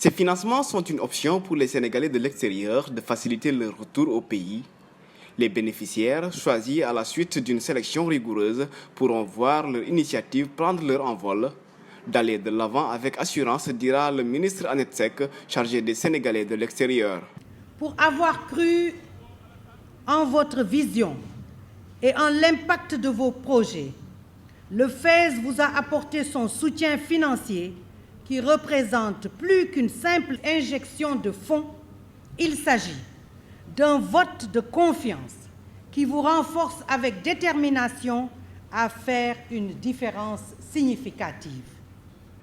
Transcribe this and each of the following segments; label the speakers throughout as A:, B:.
A: Ces financements sont une option pour les Sénégalais de l'extérieur de faciliter leur retour au pays. Les bénéficiaires, choisis à la suite d'une sélection rigoureuse, pourront voir leur initiative prendre leur envol. D'aller de l'avant avec assurance, dira le ministre Annette Seck, chargé des Sénégalais de l'extérieur.
B: Pour avoir cru en votre vision et en l'impact de vos projets, le FAISE vous a apporté son soutien financier qui représente plus qu'une simple injection de fonds. Il s'agit d'un vote de confiance qui vous renforce avec détermination à faire une différence significative.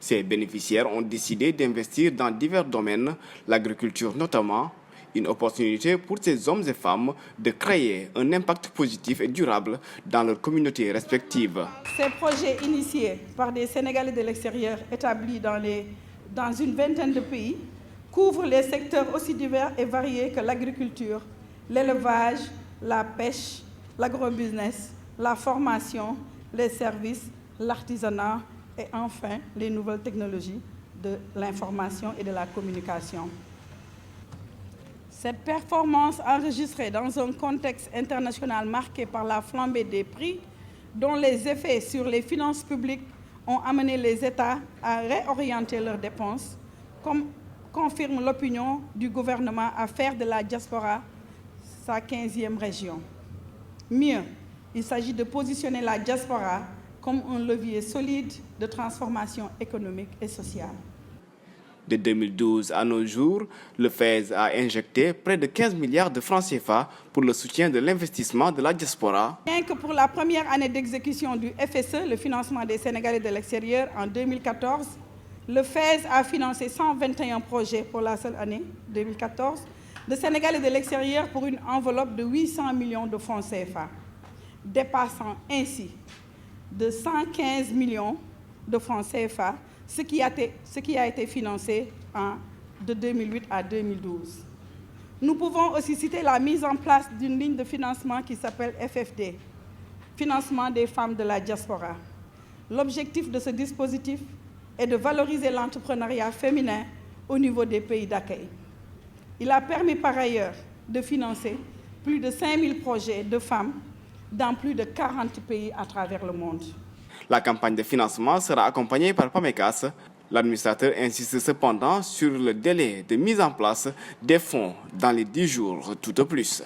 A: Ces bénéficiaires ont décidé d'investir dans divers domaines, l'agriculture notamment, une opportunité pour ces hommes et femmes de créer un impact positif et durable dans leurs communautés respectives.
C: Ces projets initiés par des Sénégalais de l'extérieur établis dans une vingtaine de pays couvrent les secteurs aussi divers et variés que l'agriculture, l'élevage, la pêche, l'agrobusiness, la formation, les services, l'artisanat et enfin les nouvelles technologies de l'information et de la communication. Cette performance enregistrée dans un contexte international marqué par la flambée des prix, dont les effets sur les finances publiques ont amené les États à réorienter leurs dépenses, comme confirme l'opinion du gouvernement à faire de la diaspora sa 15e région. Mieux, il s'agit de positionner la diaspora comme un levier solide de transformation économique et sociale.
A: De 2012 à nos jours, le FAISE a injecté près de 15 milliards de francs CFA pour le soutien de l'investissement de la diaspora.
C: Rien que pour la première année d'exécution du FSE, le financement des Sénégalais de l'extérieur, en 2014, le FAISE a financé 121 projets pour la seule année 2014 de Sénégalais de l'extérieur pour une enveloppe de 800 millions de francs CFA, dépassant ainsi de 115 millions de francs CFA, ce qui a été financé de 2008 à 2012. Nous pouvons aussi citer la mise en place d'une ligne de financement qui s'appelle FFD, Financement des femmes de la diaspora. L'objectif de ce dispositif est de valoriser l'entrepreneuriat féminin au niveau des pays d'accueil. Il a permis par ailleurs de financer plus de 5000 projets de femmes dans plus de 40 pays à travers le monde.
A: La campagne de financement sera accompagnée par PAMECAS. L'administrateur insiste cependant sur le délai de mise en place des fonds dans les 10 jours tout au plus.